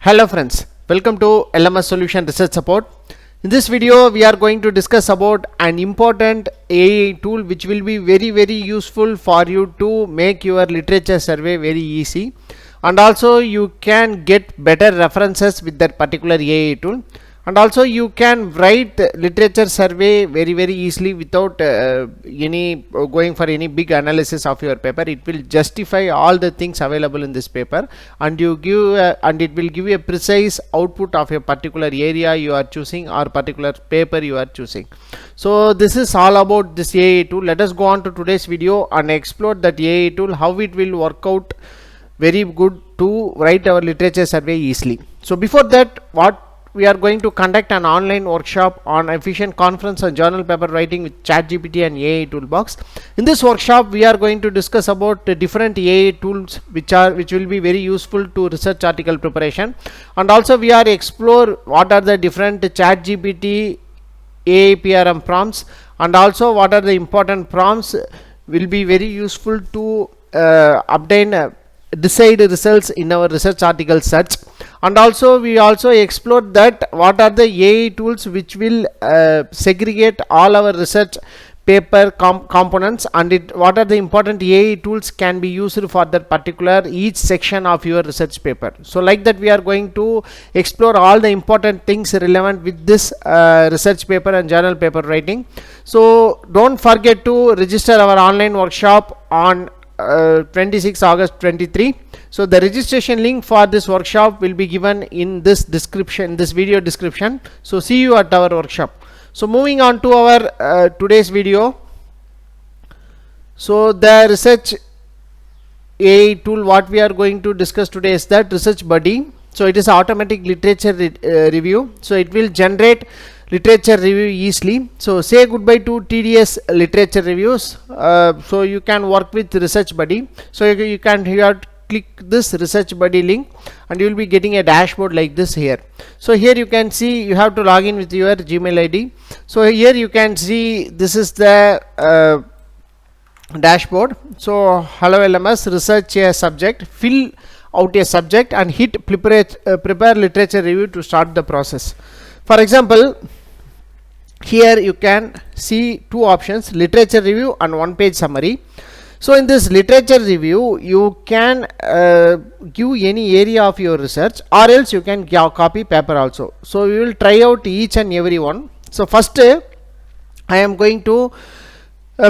Hello friends, welcome to LMS Solution Research Support. In this video we are going to discuss about an important AI tool which will be very useful for you to make your literature survey very easy, and also you can get better references with that particular AI tool, and also you can write literature survey very easily without any going for any big analysis of your paper. It will justify all the things available in this paper, and you give and it will give you a precise output of a particular area you are choosing or particular paper you are choosing. So this is all about this AI tool. Let us go on to today's video and explore that AI tool, how it will work out very good to write our literature survey easily. So before that, we are going to conduct an online workshop on efficient conference and journal paper writing with ChatGPT and AI Toolbox. In this workshop, we are going to discuss about the different AI tools which will be very useful to research article preparation, and also we are explore what are the different ChatGPT AI PRM prompts, and also what are the important prompts will be very useful to obtain desired results in our research article search. And also we also explored that what are the AI tools which will segregate all our research paper components, and what are the important AI tools can be used for that particular each section of your research paper. So like that we are going to explore all the important things relevant with this research paper and journal paper writing. So don't forget to register our online workshop on 26 August 23. So the registration link for this workshop will be given in this video description. So see you at our workshop. So moving on to our today's video. So the research AI tool what we are going to discuss today is that Research Buddy. So it is automatic literature review. So it will generate literature review easily. So say goodbye to tedious literature reviews. So you can work with Research Buddy. So you can here click this Research Buddy link and you will be getting a dashboard like this here. So here you can see you have to log in with your Gmail ID. So here you can see this is the dashboard. So hello LMS, research a subject, fill out a subject and hit prepare literature review to start the process. For example, here you can see two options, literature review and one page summary. So in this literature review you can give any area of your research, or else you can copy paper also. So we will try out each and every one. So first I am going to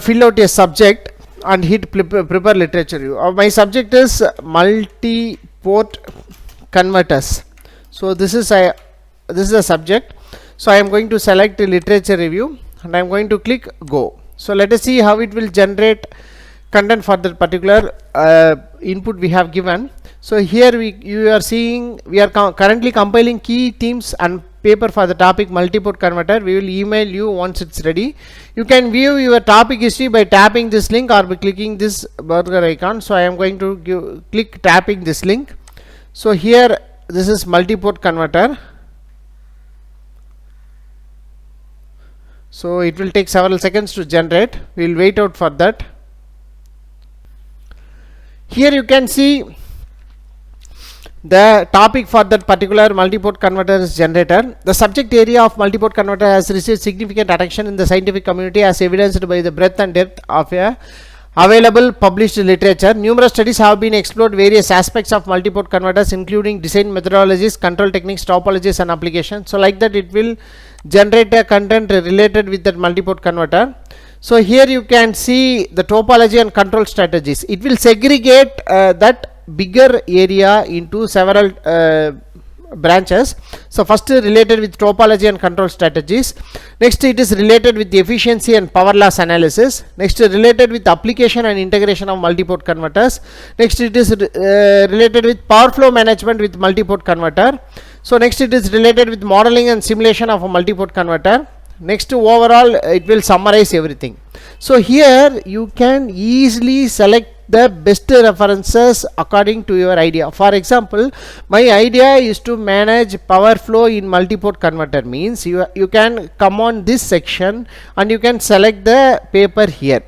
fill out a subject and hit prepare literature review. My subject is multi-port converters. So this is a subject. So I am going to select literature review and I am going to click go. So let us see how it will generate content for that particular input we have given. So here you are seeing we are currently compiling key themes and paper for the topic multi-port converter. We will email you once it's ready. You can view your topic history by tapping this link or by clicking this burger icon. So I am going to click tapping this link. So here this is multi-port converter. So it will take several seconds to generate. We will wait out for that. Here you can see the topic for that particular multi-port converter is generated. The subject area of multi-port converter has received significant attention in the scientific community as evidenced by the breadth and depth of available published literature. Numerous studies have been explored various aspects of multi-port converters, including design methodologies, control techniques, topologies and applications. So like that it will generate a content related with that multi-port converter. So here you can see the topology and control strategies. It will segregate that bigger area into several branches. So first related with topology and control strategies. Next it is related with the efficiency and power loss analysis. Next related with application and integration of multi-port converters. Next it is related with power flow management with multi-port converter. So next it is related with modeling and simulation of a multi-port converter. Next overall it will summarize everything. So here you can easily select the best references according to your idea. For example, my idea is to manage power flow in multi-port converter, means you can come on this section and you can select the paper here.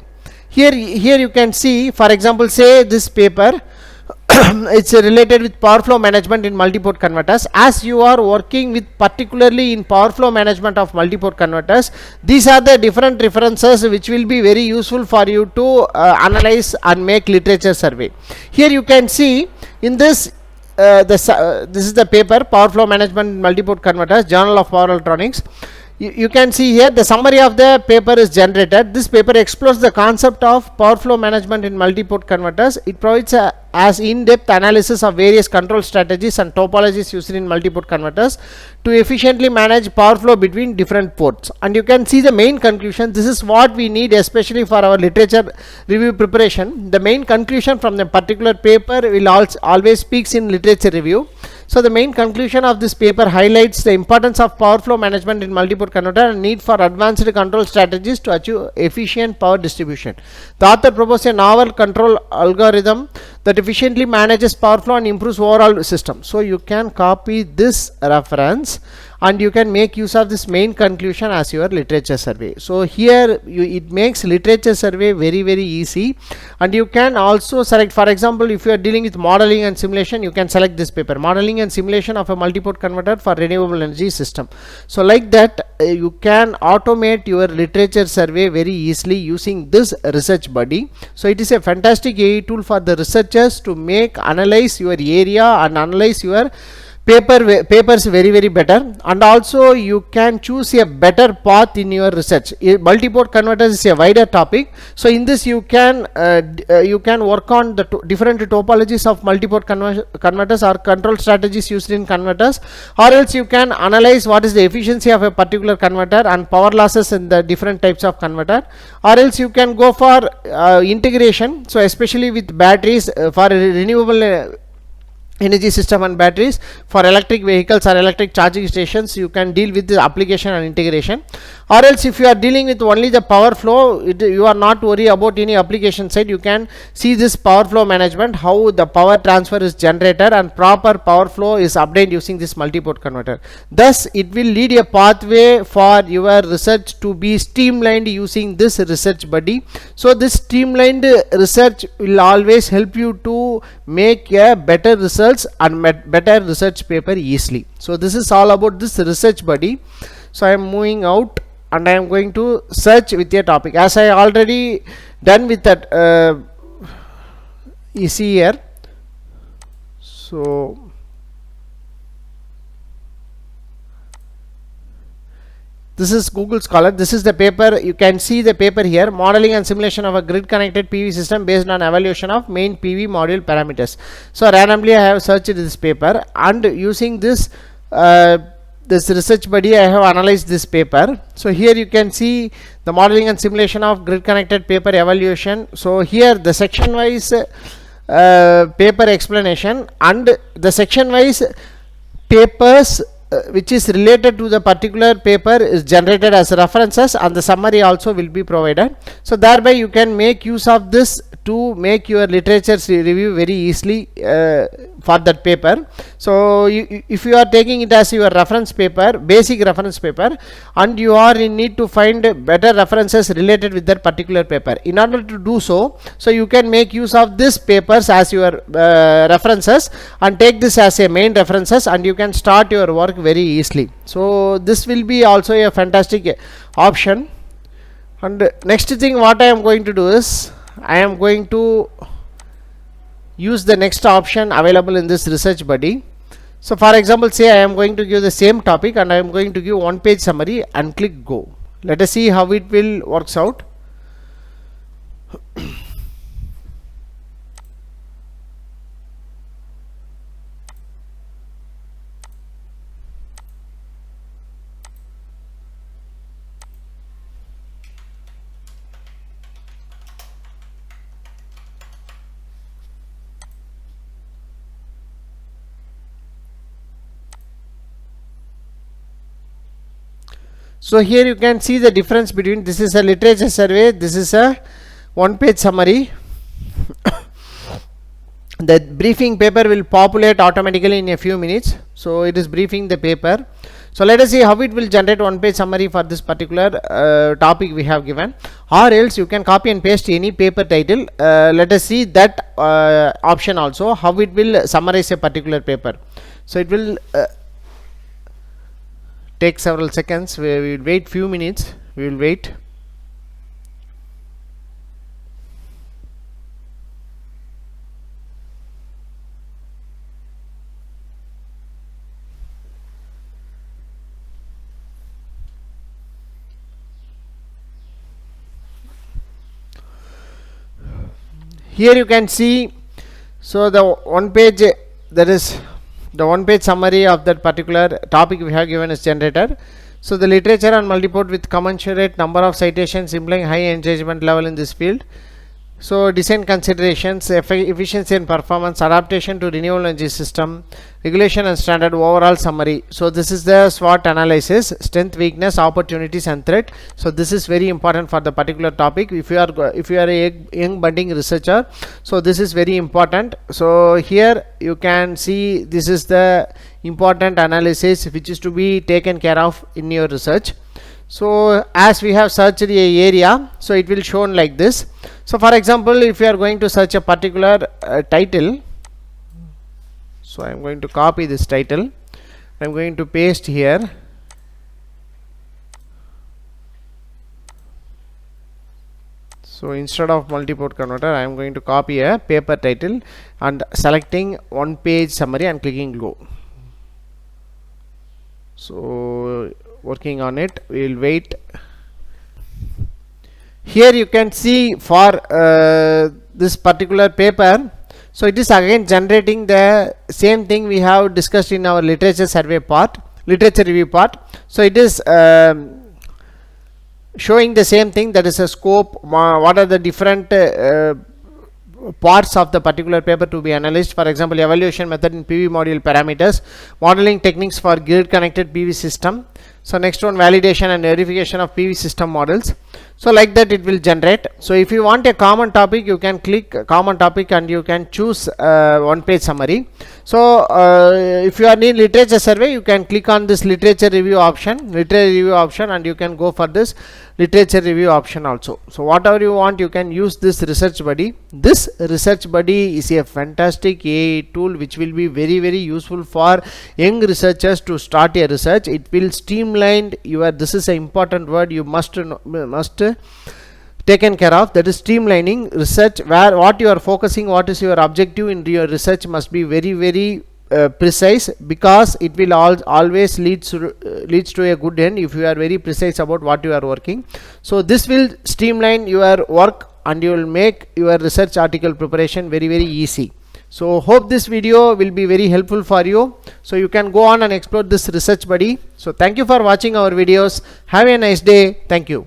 Here you can see, for example, say this paper it's related with power flow management in multi-port converters. As you are working with particularly in power flow management of multi-port converters, these are the different references which will be very useful for you to analyze and make literature survey. Here you can see in this this is the paper, Power Flow Management in Multi-Port Converters, Journal of Power Electronics. You can see here the summary of the paper is generated. This paper explores the concept of power flow management in multi-port converters. It provides as in-depth analysis of various control strategies and topologies used in multi-port converters to efficiently manage power flow between different ports. And you can see the main conclusion. This is what we need especially for our literature review preparation. The main conclusion from the particular paper will always speaks in literature review. So the main conclusion of this paper highlights the importance of power flow management in multi-port converter and need for advanced control strategies to achieve efficient power distribution. The author proposed a novel control algorithm that efficiently manages power flow and improves overall system. So you can copy this reference and you can make use of this main conclusion as your literature survey. So here it makes literature survey very easy, and you can also select, for example, if you are dealing with modeling and simulation, you can select this paper, modeling and simulation of a multi-port converter for renewable energy system. So like that you can automate your literature survey very easily using this research buddy. So it is a fantastic AI tool for the researchers to analyze your area and analyze your papers very better, and also you can choose a better path in your research. Multi-port converters is a wider topic, so in this you can work on the different topologies of multi-port converters or control strategies used in converters, or else you can analyze what is the efficiency of a particular converter and power losses in the different types of converter, or else you can go for integration. So especially with batteries for renewable energy system and batteries, for electric vehicles or electric charging stations, you can deal with the application and integration. Or else if you are dealing with only the power flow, you are not worried about any application side. You can see this power flow management, how the power transfer is generated and proper power flow is obtained using this multi-port converter. Thus it will lead a pathway for your research to be streamlined using this research buddy. So this streamlined research will always help you to make a better research and better research paper easily. So this is all about this research buddy. So I am moving out and I am going to search with a topic, as I already done with that. You see here, so this is Google Scholar. This is the paper. You can see the paper here, modeling and simulation of a grid connected PV system based on evaluation of main PV module parameters. So randomly I have searched this paper, and using this this research buddy I have analyzed this paper. So here you can see the modeling and simulation of grid connected paper evaluation. So here the section wise paper explanation and the section wise papers which is related to the particular paper is generated as references, and the summary also will be provided. So thereby you can make use of this to make your literature review very easily for that paper. So if you are taking it as your reference paper, basic reference paper, and you are in need to find better references related with that particular paper, in order to do so, so you can make use of this papers as your references and take this as a main references, and you can start your work very easily. So this will be also a fantastic option. And next thing what I am going to do is I am going to use the next option available in this research buddy. So for example, say I am going to give the same topic and I am going to give one page summary and click go. Let us see how it will works out. So here you can see the difference between this is a literature survey, this is a one page summary. the briefing paper will populate automatically in a few minutes. So it is briefing the paper. So let us see how it will generate one page summary for this particular topic we have given, or else you can copy and paste any paper title. Let us see that option also, how it will summarize a particular paper. So it will take several seconds. We will wait few minutes. We will wait. Here you can see, so the one page, that is the one page summary of that particular topic we have given is generated. So the literature and multiport with commensurate number of citations implying high engagement level in this field. So design considerations, efficiency and performance, adaptation to renewable energy system, regulation and standard, overall summary. So this is the SWOT analysis: strength, weakness, opportunities and threat. So this is very important for the particular topic. If you are a young budding researcher, so this is very important. So here you can see this is the important analysis which is to be taken care of in your research. So as we have searched a area, so it will shown like this. So for example, if you are going to search a particular title, so I am going to copy this title, I am going to paste here. So instead of multiport converter, I am going to copy a paper title and selecting one page summary and clicking go. So working on it, we will wait. Here you can see for this particular paper, so it is again generating the same thing we have discussed in our literature survey part, literature review part. So it is showing the same thing, that is a scope, what are the different parts of the particular paper to be analyzed. For example, evaluation method in PV module parameters, modeling techniques for grid connected PV system. So next one, validation and verification of PV system models. So like that it will generate. So if you want a common topic, you can click common topic and you can choose one page summary. So if you are in literature survey, you can click on this literature review option, and you can go for this literature review option also. So whatever you want, you can use this research buddy. This research buddy is a fantastic AI tool which will be very useful for young researchers to start a research. It will streamline your, this is an important word you must taken care of, that is streamlining research, where what you are focusing, what is your objective in your research must be very precise, because it will always leads to a good end if you are very precise about what you are working. So this will streamline your work and you will make your research article preparation very easy. So hope this video will be very helpful for you. So you can go on and explore this research buddy. So thank you for watching our videos. Have a nice day. Thank you.